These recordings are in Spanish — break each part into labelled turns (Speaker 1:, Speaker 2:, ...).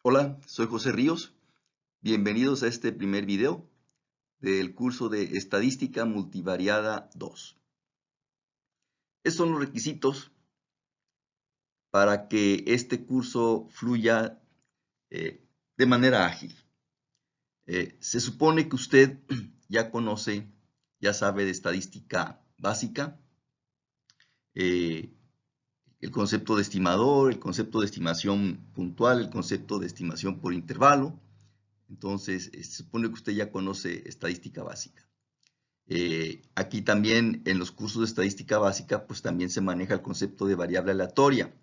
Speaker 1: Hola, soy José Ríos. Bienvenidos a este primer video del curso de Estadística Multivariada 2. Estos son los requisitos para que este curso fluya de manera ágil. Se supone que usted ya conoce, ya sabe de estadística básica, el concepto de estimador, el concepto de estimación puntual, el concepto de estimación por intervalo. Entonces, se supone que usted ya conoce estadística básica. Aquí también en los cursos de estadística básica, pues también se maneja el concepto de variable aleatoria.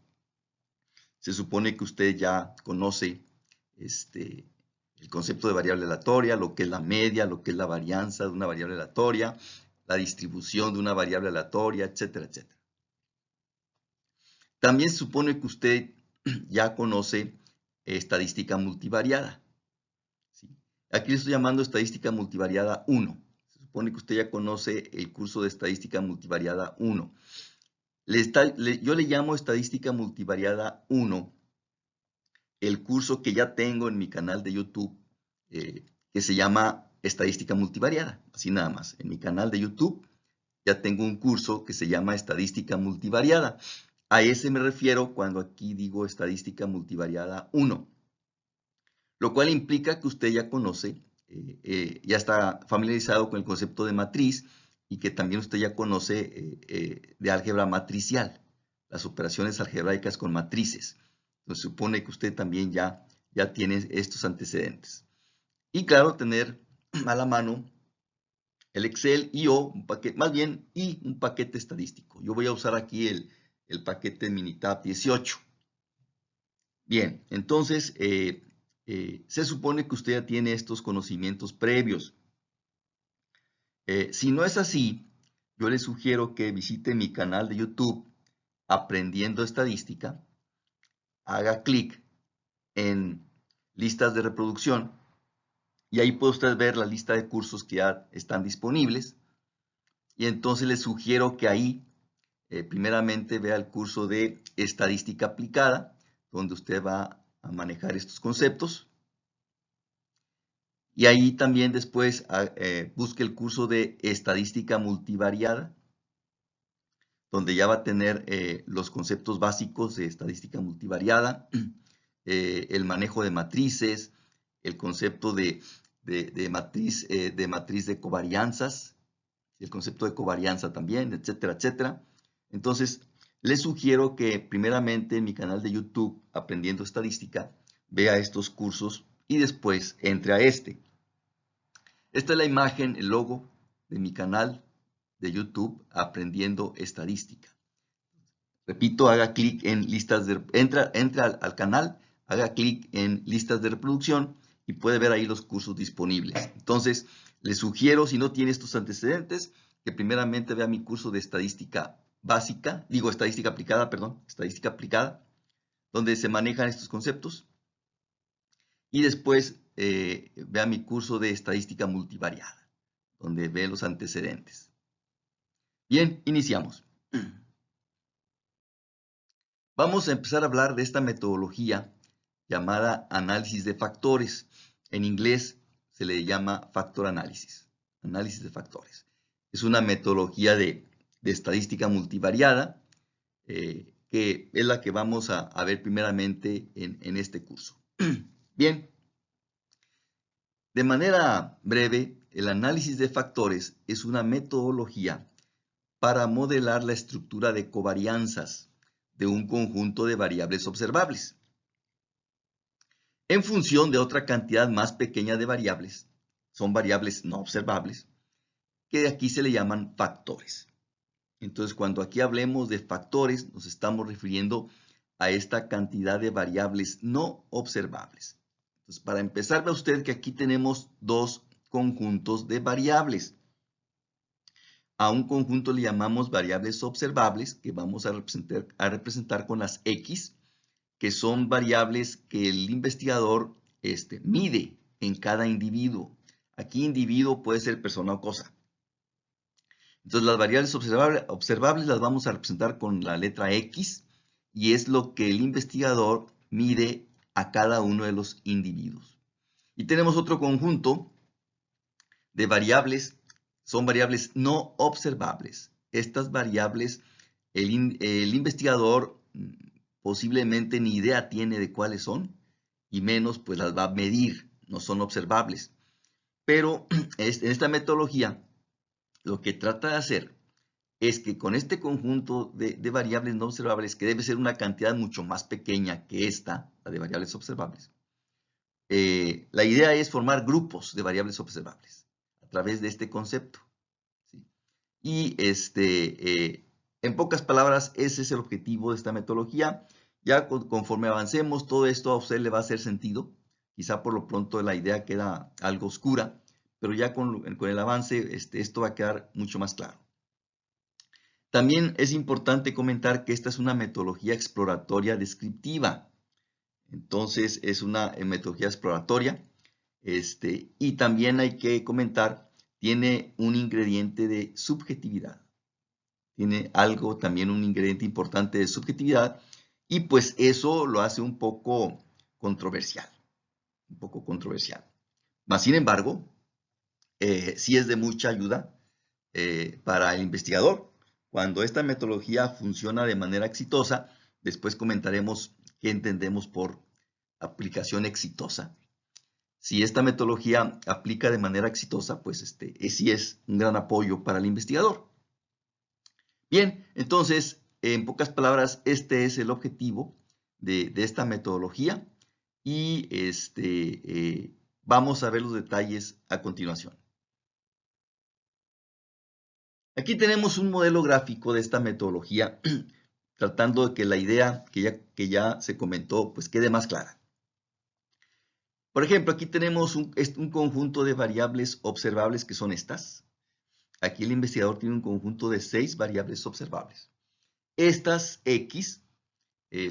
Speaker 1: Se supone que usted ya conoce el concepto de variable aleatoria, lo que es la media, lo que es la varianza de una variable aleatoria, la distribución de una variable aleatoria, etcétera, etcétera. También se supone que usted ya conoce estadística multivariada. ¿Sí? Aquí le estoy llamando estadística multivariada 1. Se supone que usted ya conoce el curso de estadística multivariada 1. Yo le llamo estadística multivariada 1 el curso que ya tengo en mi canal de YouTube, que se llama estadística multivariada, así nada más. En mi canal de YouTube ya tengo un curso que se llama estadística multivariada. A ese me refiero cuando aquí digo estadística multivariada 1, lo cual implica que usted ya conoce, ya está familiarizado con el concepto de matriz y que también usted ya conoce de álgebra matricial, las operaciones algebraicas con matrices. Entonces supone que usted también ya tiene estos antecedentes. Y claro, tener a la mano el Excel y un paquete, más bien, y un paquete estadístico. Yo voy a usar aquí el paquete Minitab 18. Bien, entonces, se supone que usted ya tiene estos conocimientos previos. Si no es así, yo le sugiero que visite mi canal de YouTube, Aprendiendo Estadística, haga clic en listas de reproducción y ahí puede usted ver la lista de cursos que ya están disponibles. Y entonces le sugiero que ahí, primeramente, vea el curso de Estadística Aplicada, donde usted va a manejar estos conceptos. Y ahí también después busque el curso de estadística multivariada, donde ya va a tener los conceptos básicos de estadística multivariada, el manejo de matrices, el concepto de matriz de covarianzas, el concepto de covarianza también, etcétera, etcétera. Entonces, les sugiero que primeramente en mi canal de YouTube, Aprendiendo Estadística, vea estos cursos y después entre a este. Esta es la imagen, el logo de mi canal de YouTube, Aprendiendo Estadística. Repito, haga clic en listas de... Entra al canal, haga clic en listas de reproducción y puede ver ahí los cursos disponibles. Entonces, le sugiero, si no tiene estos antecedentes, que primeramente vea mi curso de estadística básica, digo estadística aplicada, perdón, estadística aplicada, donde se manejan estos conceptos. Y después vea mi curso de estadística multivariada, donde ve los antecedentes. Bien, iniciamos. Vamos a empezar a hablar de esta metodología llamada análisis de factores. En inglés se le llama factor análisis, análisis de factores. Es una metodología de estadística multivariada que es la que vamos a ver primeramente en este curso. Bien, de manera breve, el análisis de factores es una metodología para modelar la estructura de covarianzas de un conjunto de variables observables en función de otra cantidad más pequeña de variables. Son variables no observables, que aquí se le llaman factores. Entonces, cuando aquí hablemos de factores, nos estamos refiriendo a esta cantidad de variables no observables. Entonces, para empezar, vea usted que aquí tenemos dos conjuntos de variables. A un conjunto le llamamos variables observables, que vamos a representar con las X, que son variables que el investigador mide en cada individuo. Aquí individuo puede ser persona o cosa. Entonces las variables observables las vamos a representar con la letra X y es lo que el investigador mide a cada uno de los individuos. Y tenemos otro conjunto de variables, son variables no observables. Estas variables, el investigador posiblemente ni idea tiene de cuáles son, y menos pues las va a medir, no son observables. Pero en esta metodología, lo que trata de hacer es que con este conjunto de variables no observables, que debe ser una cantidad mucho más pequeña que esta, la de variables observables, la idea es formar grupos de variables observables a través de este concepto, ¿sí? Y en pocas palabras, ese es el objetivo de esta metodología. Ya conforme avancemos, todo esto a usted le va a hacer sentido. Quizá por lo pronto la idea queda algo oscura, pero ya con el avance esto va a quedar mucho más claro. También es importante comentar que esta es una metodología exploratoria descriptiva. Entonces es una metodología exploratoria. Y también hay que comentar, tiene un ingrediente de subjetividad. Tiene algo, también un ingrediente importante de subjetividad, y pues eso lo hace un poco controversial. Un poco controversial. Mas, sin embargo, sí es de mucha ayuda para el investigador. Cuando esta metodología funciona de manera exitosa, después comentaremos qué entendemos por aplicación exitosa. Si esta metodología aplica de manera exitosa, pues sí es un gran apoyo para el investigador. Bien, entonces, en pocas palabras, este es el objetivo de esta metodología y vamos a ver los detalles a continuación. Aquí tenemos un modelo gráfico de esta metodología tratando de que la idea que ya se comentó pues quede más clara. Por ejemplo, aquí tenemos un conjunto de variables observables que son estas. Aquí el investigador tiene un conjunto de 6 variables observables. Estas X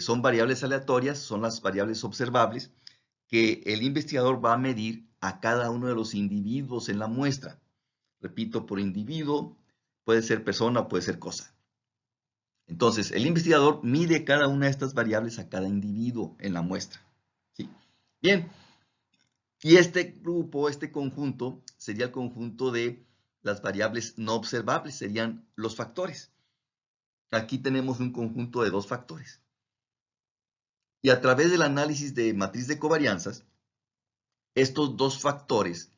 Speaker 1: son variables aleatorias, son las variables observables que el investigador va a medir a cada uno de los individuos en la muestra. Repito, por individuo, puede ser persona, puede ser cosa. Entonces, el investigador mide cada una de estas variables a cada individuo en la muestra. ¿Sí? Bien, y este grupo, este conjunto, sería el conjunto de las variables no observables, serían los factores. Aquí tenemos un conjunto de 2 factores. Y a través del análisis de matriz de covarianzas, estos 2 factores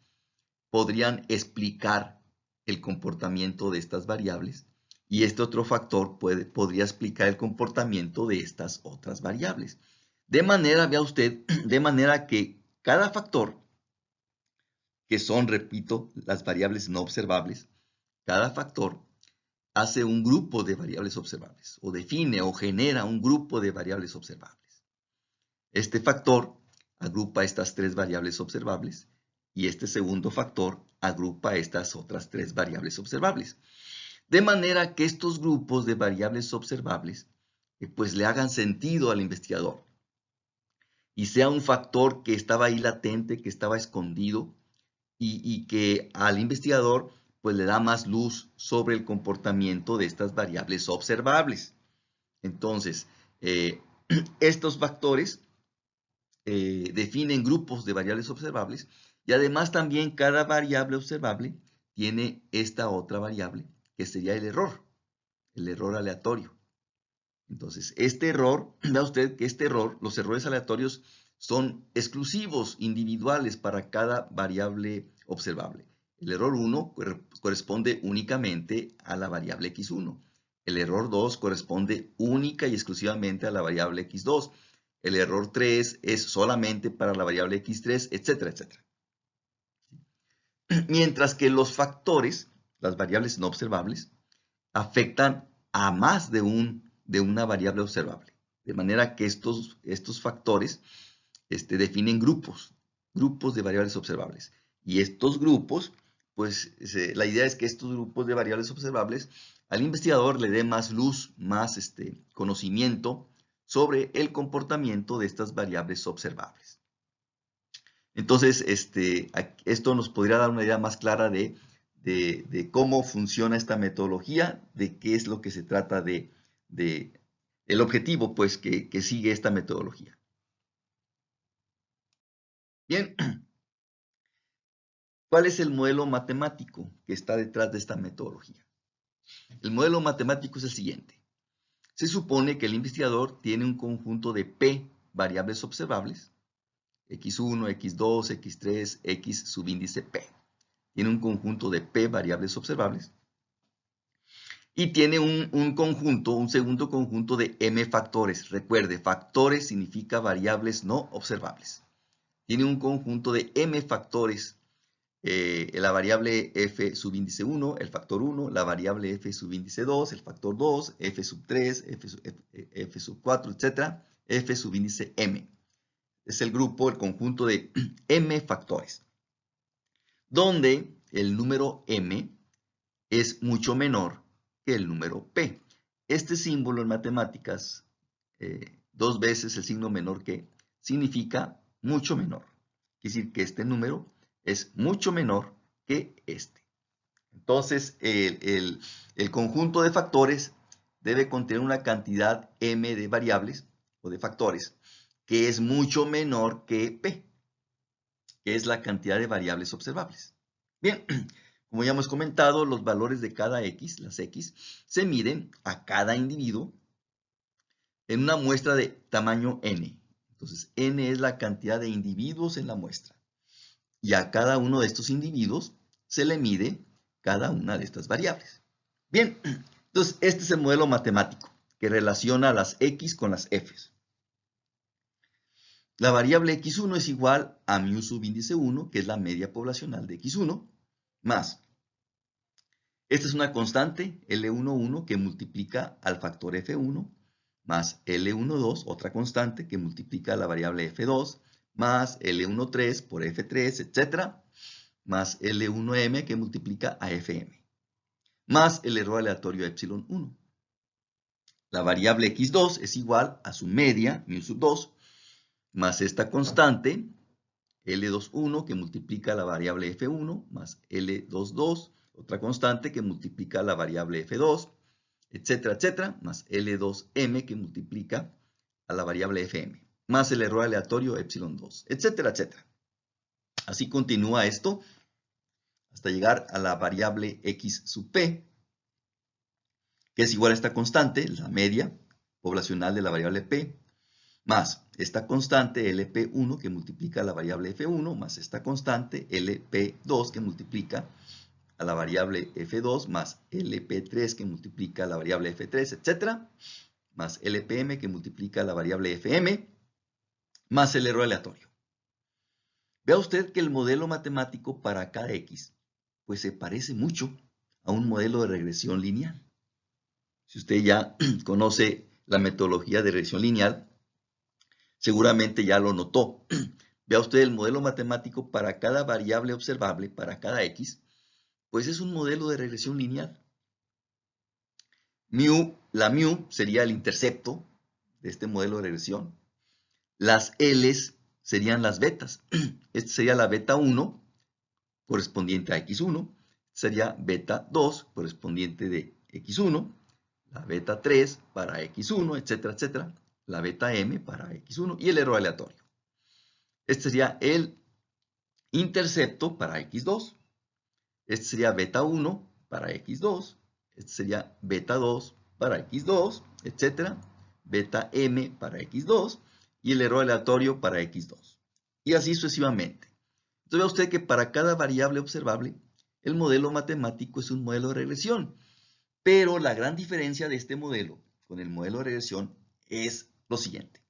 Speaker 1: podrían explicar el comportamiento de estas variables y este otro factor podría explicar el comportamiento de estas otras variables. De manera, vea usted, de manera que cada factor, que son, repito, las variables no observables, cada factor hace un grupo de variables observables o define o genera un grupo de variables observables. Este factor agrupa estas 3 variables observables y este segundo factor agrupa estas otras 3 variables observables. De manera que estos grupos de variables observables pues le hagan sentido al investigador y sea un factor que estaba ahí latente, que estaba escondido y que al investigador pues le da más luz sobre el comportamiento de estas variables observables. Entonces, estos factores definen grupos de variables observables y además también cada variable observable tiene esta otra variable que sería el error aleatorio. Entonces, este error, vea usted que los errores aleatorios son exclusivos, individuales para cada variable observable. El error 1 corresponde únicamente a la variable x1. El error 2 corresponde única y exclusivamente a la variable x2. El error 3 es solamente para la variable x3, etcétera, etcétera. Mientras que los factores, las variables no observables, afectan a más de una variable observable. De manera que estos factores definen grupos de variables observables. Y estos grupos, pues la idea es que estos grupos de variables observables al investigador le dé más luz, más conocimiento sobre el comportamiento de estas variables observables. Entonces, esto nos podría dar una idea más clara de cómo funciona esta metodología, de qué es lo que se trata el objetivo pues que sigue esta metodología. Bien, ¿cuál es el modelo matemático que está detrás de esta metodología? El modelo matemático es el siguiente. Se supone que el investigador tiene un conjunto de P variables observables, x1, x2, x3, x subíndice P. Tiene un conjunto de P variables observables y tiene un segundo conjunto de M factores. Recuerde, factores significa variables no observables. Tiene un conjunto de M factores, la variable f subíndice 1, el factor 1, la variable f subíndice 2, el factor 2, f sub 3, f sub 4, etc., f subíndice m. Es el grupo, el conjunto de m factores, donde el número m es mucho menor que el número p. Este símbolo en matemáticas, dos veces el signo menor que, significa mucho menor. Quiere decir que este número es mucho menor que este. Entonces, el conjunto de factores debe contener una cantidad m de variables o de factores que es mucho menor que p, que es la cantidad de variables observables. Bien, como ya hemos comentado, los valores de cada x, las x, se miden a cada individuo en una muestra de tamaño n. Entonces, n es la cantidad de individuos en la muestra. Y a cada uno de estos individuos se le mide cada una de estas variables. Bien, entonces este es el modelo matemático que relaciona las x con las f's. La variable x1 es igual a mu subíndice 1, que es la media poblacional de x1, más, esta es una constante, L11, que multiplica al factor f1, más L12, otra constante que multiplica a la variable f2, más L13 por f3, etc., más L1m que multiplica a fm, más el error aleatorio epsilon 1. La variable x2 es igual a su media, mu sub 2, más esta constante, L21 que multiplica la variable f1, más L22, otra constante que multiplica la variable f2, etcétera, etcétera, más L2m que multiplica a la variable fm, más el error aleatorio epsilon 2, etcétera, etcétera. Así continúa esto hasta llegar a la variable x sub p, que es igual a esta constante, la media poblacional de la variable p, más esta constante LP1 que multiplica a la variable F1, más esta constante LP2 que multiplica a la variable F2, más LP3 que multiplica a la variable F3, etc., más LPM que multiplica a la variable FM, más el error aleatorio. Vea usted que el modelo matemático para cada X, pues se parece mucho a un modelo de regresión lineal. Si usted ya conoce la metodología de regresión lineal, seguramente ya lo notó. Vea usted el modelo matemático para cada variable observable, para cada X, pues es un modelo de regresión lineal. La mu sería el intercepto de este modelo de regresión. Las L's serían las betas. Esta sería la beta 1 correspondiente a X1. Sería beta 2 correspondiente de X1. La beta 3 para X1, etcétera, etcétera. La beta M para X1 y el error aleatorio. Este sería el intercepto para X2. Este sería beta 1 para X2. Este sería beta 2 para X2, etcétera. Beta M para X2 y el error aleatorio para X2. Y así sucesivamente. Entonces vea usted que para cada variable observable, el modelo matemático es un modelo de regresión. Pero la gran diferencia de este modelo con el modelo de regresión es lo siguiente.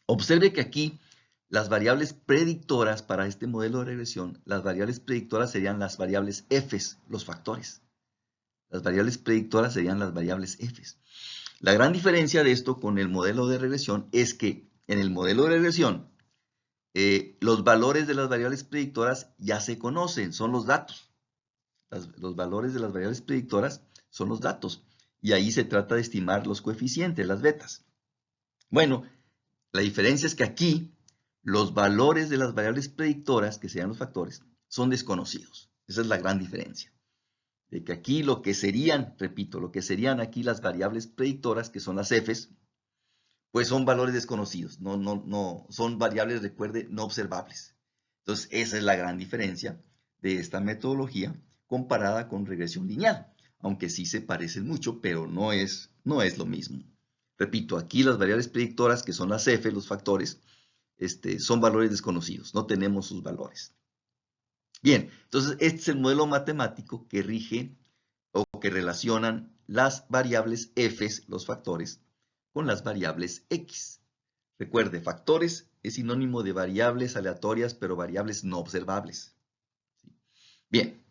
Speaker 1: Observe que aquí las variables predictoras para este modelo de regresión, las variables predictoras serían las variables f's, los factores. Las variables predictoras serían las variables f's. La gran diferencia de esto con el modelo de regresión es que en el modelo de regresión, los valores de las variables predictoras ya se conocen, son los datos. Los valores de las variables predictoras son los datos. Y ahí se trata de estimar los coeficientes, las betas. Bueno, la diferencia es que aquí los valores de las variables predictoras, que serían los factores, son desconocidos. Esa es la gran diferencia. De que aquí lo que serían, repito, lo que serían aquí las variables predictoras, que son las f's, pues son valores desconocidos. No, son variables, recuerde, no observables. Entonces, esa es la gran diferencia de esta metodología comparada con regresión lineal, aunque sí se parecen mucho, pero no es lo mismo. Repito, aquí las variables predictoras, que son las F, los factores, son valores desconocidos, no tenemos sus valores. Bien, entonces este es el modelo matemático que rige o que relacionan las variables F, los factores, con las variables X. Recuerde, factores es sinónimo de variables aleatorias, pero variables no observables. Bien.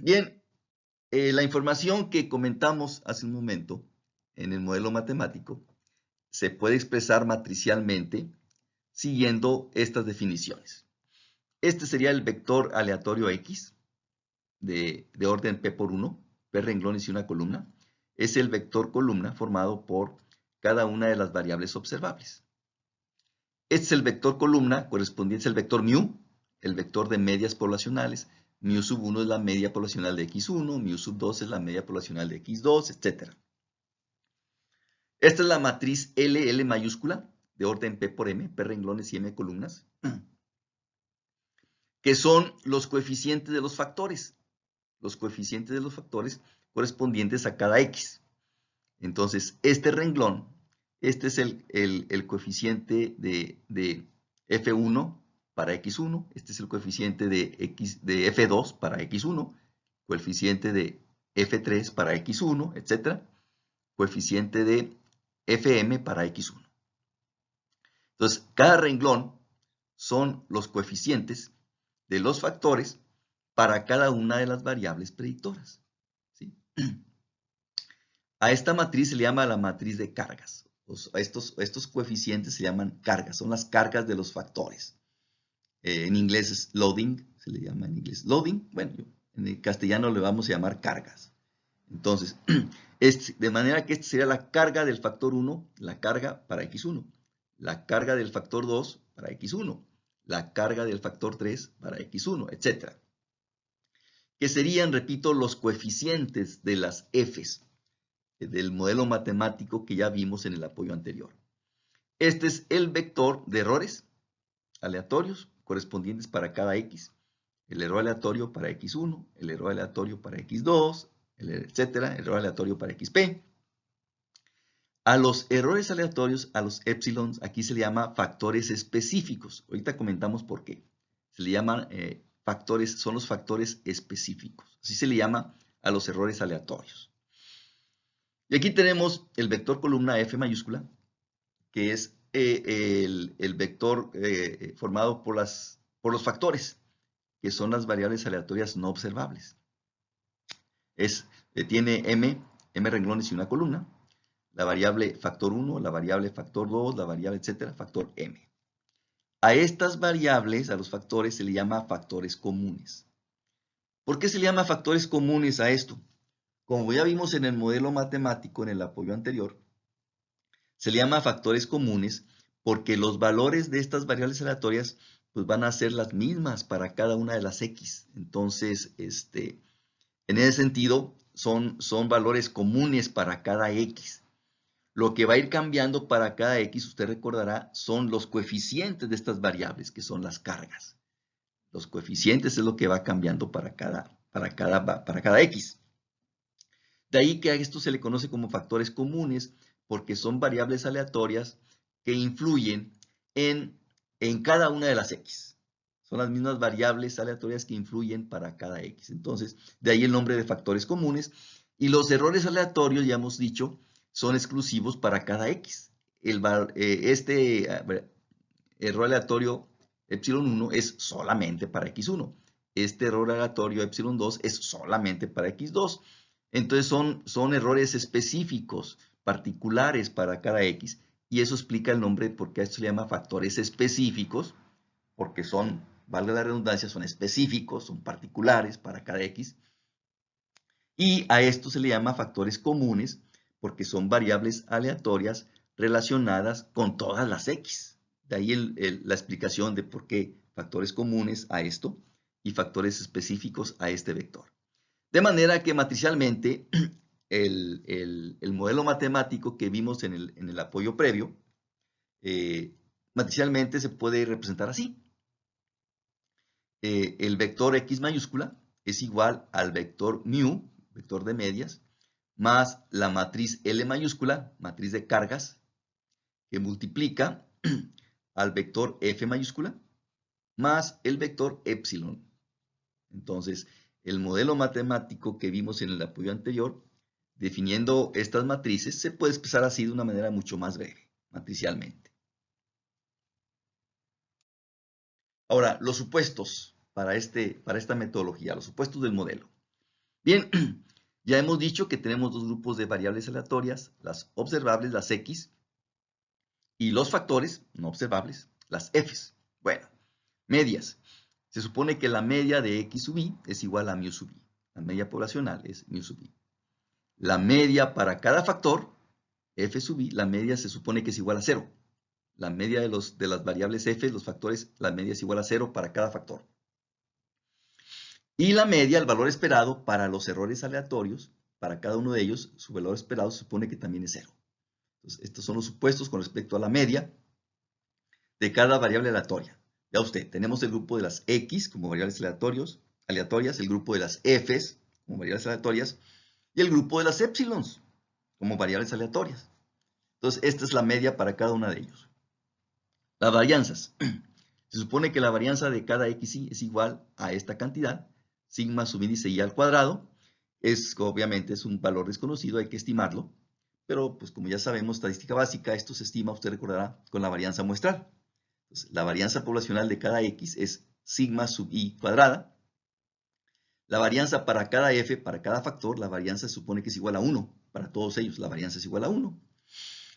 Speaker 1: Bien, la información que comentamos hace un momento en el modelo matemático se puede expresar matricialmente siguiendo estas definiciones. Este sería el vector aleatorio X de orden P por 1, P renglones y una columna. Es el vector columna formado por cada una de las variables observables. Este es el vector columna correspondiente al vector mu, el vector de medias poblacionales. Mu sub 1 es la media poblacional de X1, mu sub 2 es la media poblacional de X2, etc. Esta es la matriz L mayúscula de orden P por M, P renglones y M columnas, que son los coeficientes de los factores. Los coeficientes de los factores correspondientes a cada X. Entonces, este renglón, este es el coeficiente de F1 para X1, este es el coeficiente de F2 para X1, coeficiente de F3 para X1, etc. Coeficiente de Fm para X1. Entonces, cada renglón son los coeficientes de los factores para cada una de las variables predictoras. ¿Sí? A esta matriz se le llama la matriz de cargas. Estos coeficientes se llaman cargas, son las cargas de los factores. En inglés es loading, se le llama en inglés loading. Bueno, en el castellano le vamos a llamar cargas. Entonces, de manera que esta sería la carga del factor 1, la carga para X1. La carga del factor 2 para X1. La carga del factor 3 para X1, etc. Que serían, repito, los coeficientes de las Fs del modelo matemático que ya vimos en el apoyo anterior. Este es el vector de errores aleatorios correspondientes para cada X. El error aleatorio para X1, el error aleatorio para X2, etcétera, error aleatorio para XP. A los errores aleatorios, a los épsilons, aquí se le llama factores específicos. Ahorita comentamos por qué. Se le llaman factores, son los factores específicos. Así se le llama a los errores aleatorios. Y aquí tenemos el vector columna F mayúscula, que es el vector formado por los factores, que son las variables aleatorias no observables. Tiene m renglones y una columna, la variable factor 1, la variable factor 2, la variable, etcétera, factor m. A estas variables, a los factores, se le llama factores comunes. ¿Por qué se le llama factores comunes a esto? Como ya vimos en el modelo matemático en el apoyo anterior, se le llama factores comunes porque los valores de estas variables aleatorias pues, van a ser las mismas para cada una de las X. Entonces, en ese sentido, son valores comunes para cada X. Lo que va a ir cambiando para cada X, usted recordará, son los coeficientes de estas variables, que son las cargas. Los coeficientes es lo que va cambiando para cada X. De ahí que a esto se le conoce como factores comunes, porque son variables aleatorias que influyen en cada una de las X. Son las mismas variables aleatorias que influyen para cada X. Entonces, de ahí el nombre de factores comunes. Y los errores aleatorios, ya hemos dicho, son exclusivos para cada X. Error aleatorio epsilon 1 es solamente para X1. Este error aleatorio epsilon 2 es solamente para X2. Entonces son errores específicos, particulares para cada X. Y eso explica el nombre porque a esto se le llama factores específicos, porque son, valga la redundancia, son específicos, son particulares para cada X. Y a esto se le llama factores comunes, porque son variables aleatorias relacionadas con todas las X. De ahí la explicación de por qué factores comunes a esto y factores específicos a este vector. De manera que matricialmente el modelo matemático que vimos en el apoyo previo matricialmente se puede representar así. El vector X mayúscula es igual al vector mu, vector de medias, más la matriz L mayúscula, matriz de cargas, que multiplica al vector F mayúscula, más el vector epsilon. Entonces, el modelo matemático que vimos en el apoyo anterior, definiendo estas matrices, se puede expresar así de una manera mucho más breve, matricialmente. Ahora, los supuestos para esta metodología, los supuestos del modelo. Bien, ya hemos dicho que tenemos dos grupos de variables aleatorias, las observables, las X, y los factores no observables, las Fs. Bueno, medias. Se supone que la media de X sub i es igual a mu sub i. La media poblacional es mu sub i. La media para cada factor, F sub i, la media se supone que es igual a 0. La media de las variables F, los factores, la media es igual a 0 para cada factor. Y la media, el valor esperado para los errores aleatorios, para cada uno de ellos, su valor esperado se supone que también es 0. Entonces, estos son los supuestos con respecto a la media de cada variable aleatoria. Ya usted, tenemos el grupo de las X como variables aleatorias, el grupo de las Fs como variables aleatorias, y el grupo de las épsilons como variables aleatorias. Entonces, esta es la media para cada una de ellos. Las varianzas. Se supone que la varianza de cada xi es igual a esta cantidad, sigma subíndice i al cuadrado. Obviamente es un valor desconocido, hay que estimarlo. Pero, pues como ya sabemos, estadística básica, esto se estima, usted recordará, con la varianza muestral. Entonces, la varianza poblacional de cada x es sigma sub i cuadrada. La varianza para cada f, para cada factor, la varianza se supone que es igual a 1. Para todos ellos, la varianza es igual a 1.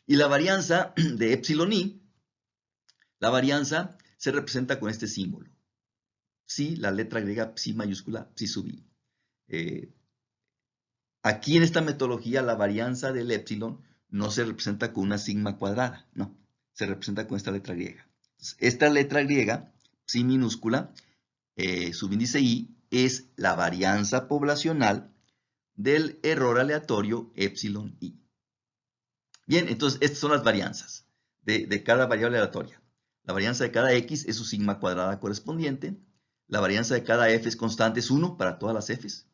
Speaker 1: Y la varianza de epsilon i, la varianza se representa con este símbolo. Psi, la letra griega psi mayúscula, psi sub i. Aquí en esta metodología, la varianza del epsilon no se representa con una sigma cuadrada, no. Se representa con esta letra griega. Entonces, esta letra griega, psi minúscula, subíndice i, es la varianza poblacional del error aleatorio epsilon i. Bien, entonces estas son las varianzas de cada variable aleatoria. La varianza de cada x es su sigma cuadrada correspondiente. La varianza de cada f es constante, es 1 para todas las f's.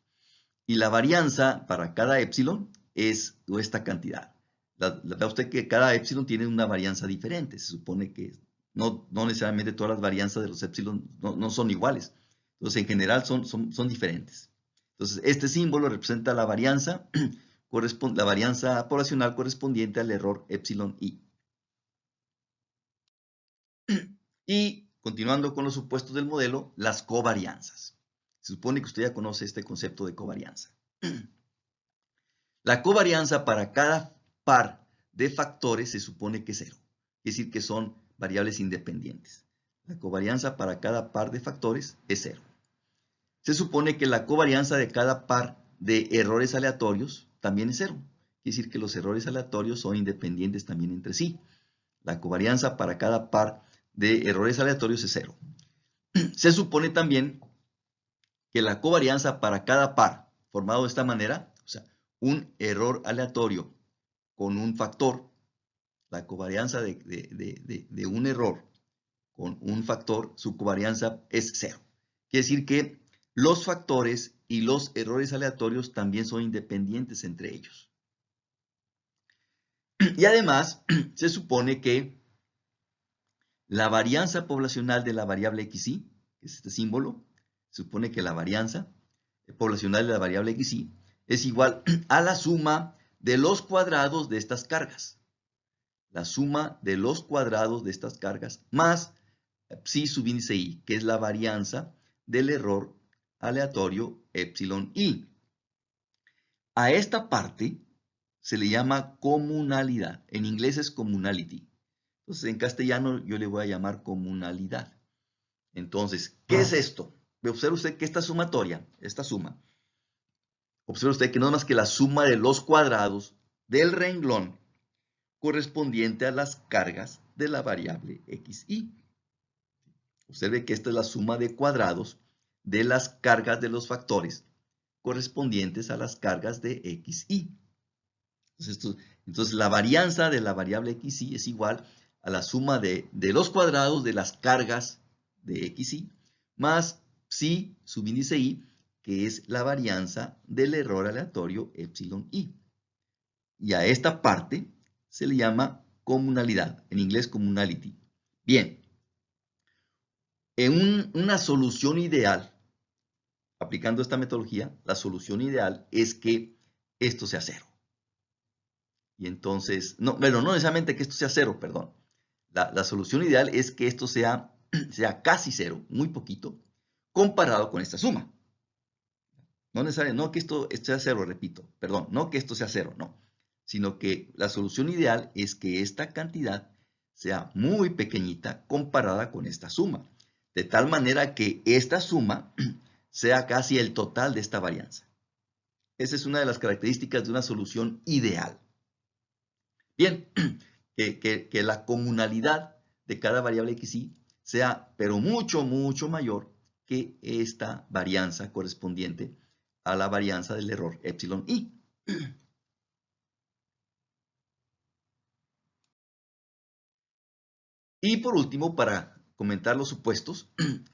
Speaker 1: Y la varianza para cada epsilon es esta cantidad. Vea usted que cada epsilon tiene una varianza diferente. Se supone que no necesariamente todas las varianzas de los epsilon no son iguales. Entonces, en general son diferentes. Entonces, este símbolo representa la varianza, la varianza poblacional correspondiente al error epsilon i. Y, continuando con los supuestos del modelo, las covarianzas. Se supone que usted ya conoce este concepto de covarianza. La covarianza para cada par de factores se supone que es 0. Es decir, que son variables independientes. La covarianza para cada par de factores es 0. Se supone que la covarianza de cada par de errores aleatorios también es 0. Es decir, que los errores aleatorios son independientes también entre sí. La covarianza para cada par de errores aleatorios es 0. Se supone también que la covarianza para cada par formado de esta manera, o sea, un error aleatorio con un factor, la covarianza de un error con un factor, su covarianza es 0. Quiere decir que los factores y los errores aleatorios también son independientes entre ellos. Y además, se supone que la varianza poblacional de la variable xi, que es este símbolo, se supone que la varianza poblacional de la variable xi es igual a la suma de los cuadrados de estas cargas. La suma de los cuadrados de estas cargas más psi subíndice i, que es la varianza del error aleatorio epsilon i. A esta parte se le llama comunalidad. En inglés es communality. Entonces, en castellano yo le voy a llamar comunalidad. Entonces, ¿qué es esto? Observe usted que esta sumatoria, esta suma, observe usted que no es más que la suma de los cuadrados del renglón correspondiente a las cargas de la variable xi. Observe que esta es la suma de cuadrados de las cargas de los factores correspondientes a las cargas de xi. Entonces, la varianza de la variable xi es igual a la suma de los cuadrados de las cargas de xy más psi subíndice i, que es la varianza del error aleatorio epsilon i. Y a esta parte se le llama comunalidad, en inglés communality. Bien, en una solución ideal, aplicando esta metodología, la solución ideal es que esto sea cero. Y entonces, no necesariamente que esto sea cero, perdón. La solución ideal es que esto sea casi cero, muy poquito, comparado con esta suma. No necesariamente, no que esto sea cero, repito, perdón, no que esto sea cero, no. Sino que la solución ideal es que esta cantidad sea muy pequeñita comparada con esta suma. De tal manera que esta suma sea casi el total de esta varianza. Esa es una de las características de una solución ideal. Bien, que la comunalidad de cada variable xy sea, pero mucho, mucho mayor que esta varianza correspondiente a la varianza del error epsilon i. Y por último, para comentar los supuestos,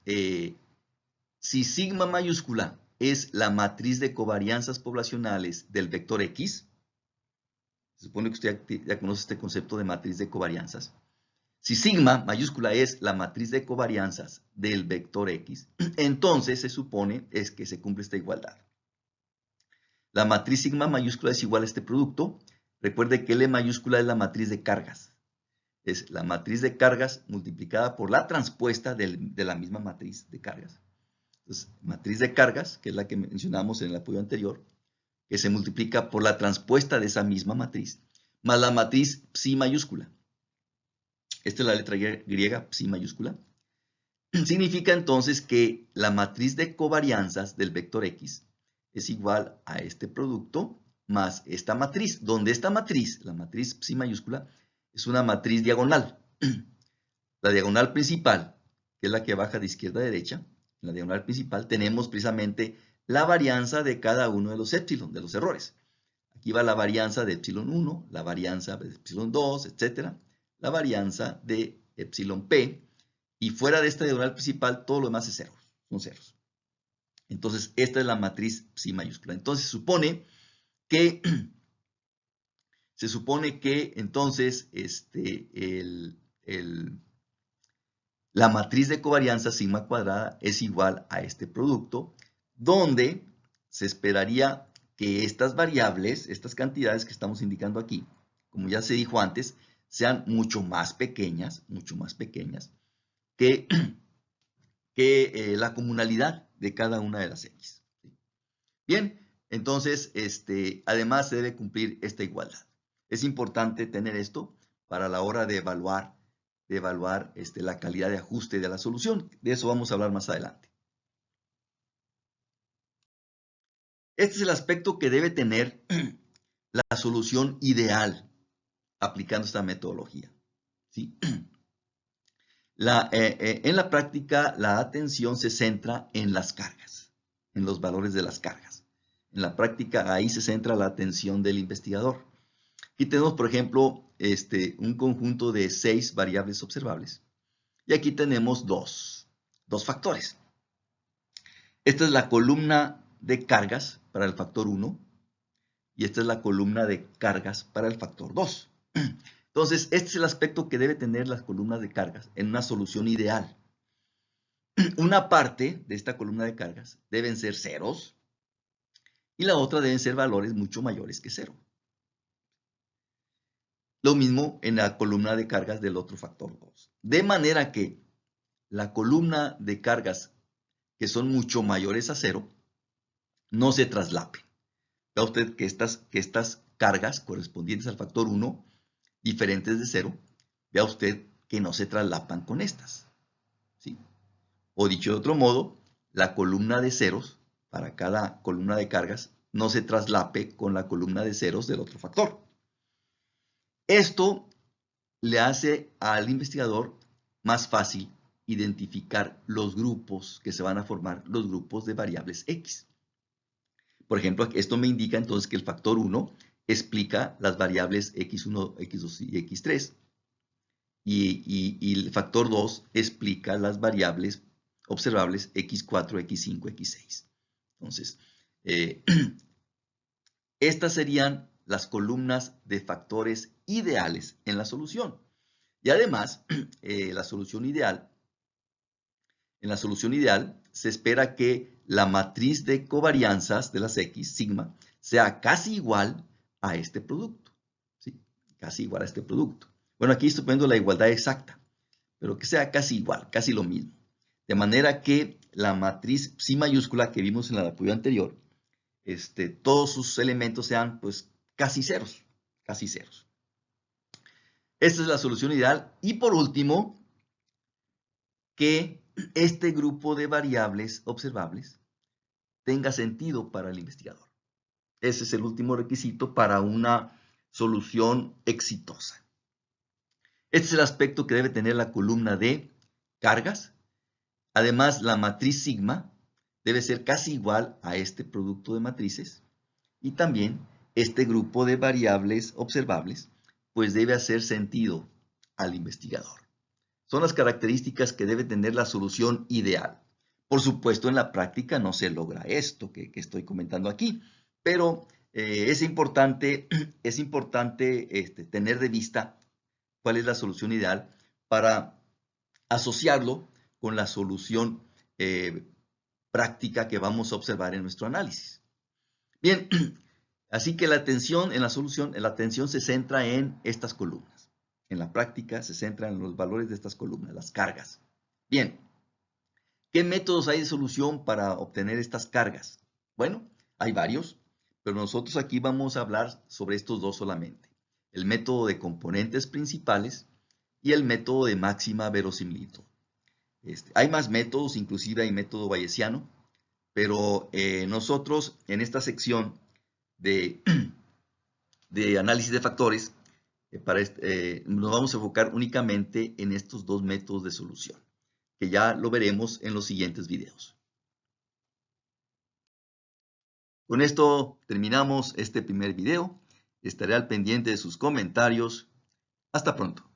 Speaker 1: si sigma mayúscula es la matriz de covarianzas poblacionales del vector x, se supone que usted ya conoce este concepto de matriz de covarianzas. Si sigma mayúscula es la matriz de covarianzas del vector x, entonces se supone es que se cumple esta igualdad. La matriz sigma mayúscula es igual a este producto. Recuerde que L mayúscula es la matriz de cargas. Es la matriz de cargas multiplicada por la transpuesta de la misma matriz de cargas. Entonces, matriz de cargas, que es la que mencionamos en el apoyo anterior, que se multiplica por la transpuesta de esa misma matriz, más la matriz psi mayúscula. Esta es la letra griega, psi mayúscula. Significa entonces que la matriz de covarianzas del vector x es igual a este producto más esta matriz, donde esta matriz, la matriz psi mayúscula, es una matriz diagonal. La diagonal principal, que es la que baja de izquierda a derecha, en la diagonal principal tenemos precisamente la varianza de cada uno de los épsilon, de los errores. Aquí va la varianza de epsilon 1, la varianza de epsilon 2, etc. La varianza de epsilon p. Y fuera de esta diagonal principal, todo lo demás es cero, son ceros. Entonces, esta es la matriz psi mayúscula. Entonces, se supone que entonces la matriz de covarianza sigma cuadrada es igual a este producto, donde se esperaría que estas variables, estas cantidades que estamos indicando aquí, como ya se dijo antes, sean mucho más pequeñas que, la comunalidad de cada una de las x. Bien, entonces, además se debe cumplir esta igualdad. Es importante tener esto para la hora de evaluar la calidad de ajuste de la solución. De eso vamos a hablar más adelante. Este es el aspecto que debe tener la solución ideal aplicando esta metodología. ¿Sí? En la práctica, la atención se centra en las cargas, en los valores de las cargas. En la práctica, ahí se centra la atención del investigador. Aquí tenemos, por ejemplo, un conjunto de 6 variables observables. Y aquí tenemos dos factores. Esta es la columna de cargas para el factor 1 y esta es la columna de cargas para el factor 2. Entonces, este es el aspecto que debe tener las columnas de cargas en una solución ideal. Una parte de esta columna de cargas deben ser ceros y la otra deben ser valores mucho mayores que 0. Lo mismo en la columna de cargas del otro factor 2. De manera que la columna de cargas que son mucho mayores a 0 no se traslapen. Vea usted que estas cargas correspondientes al factor 1, diferentes de 0, vea usted que no se traslapan con estas. ¿Sí? O dicho de otro modo, la columna de ceros para cada columna de cargas no se traslape con la columna de ceros del otro factor. Esto le hace al investigador más fácil identificar los grupos que se van a formar, los grupos de variables x. Por ejemplo, esto me indica entonces que el factor 1 explica las variables x1, x2 y x3. y el factor 2 explica las variables observables x4, x5, x6. Entonces, estas serían las columnas de factores ideales en la solución. Y además, en la solución ideal se espera que la matriz de covarianzas de las X, sigma, sea casi igual a este producto. ¿Sí? Casi igual a este producto. Bueno, aquí estoy poniendo la igualdad exacta, pero que sea casi igual, casi lo mismo. De manera que la matriz psi mayúscula que vimos en la apoyo anterior, todos sus elementos sean pues casi ceros, casi ceros. Esta es la solución ideal. Y por último, que este grupo de variables observables tenga sentido para el investigador. Ese es el último requisito para una solución exitosa. Este es el aspecto que debe tener la columna de cargas. Además, la matriz sigma debe ser casi igual a este producto de matrices. Y también este grupo de variables observables pues debe hacer sentido al investigador. Son las características que debe tener la solución ideal. Por supuesto, en la práctica no se logra esto que estoy comentando aquí, pero es importante tener de vista cuál es la solución ideal para asociarlo con la solución práctica que vamos a observar en nuestro análisis. Bien, así que la atención en la solución, la atención se centra en estas columnas. En la práctica se centra en los valores de estas columnas, las cargas. Bien, ¿qué métodos hay de solución para obtener estas cargas? Bueno, hay varios, pero nosotros aquí vamos a hablar sobre estos dos solamente. El método de componentes principales y el método de máxima verosimilitud. Hay más métodos, inclusive hay método bayesiano, pero nosotros en esta sección de análisis de factores, nos vamos a enfocar únicamente en estos dos métodos de solución, que ya lo veremos en los siguientes videos. Con esto terminamos este primer video. Estaré al pendiente de sus comentarios. Hasta pronto.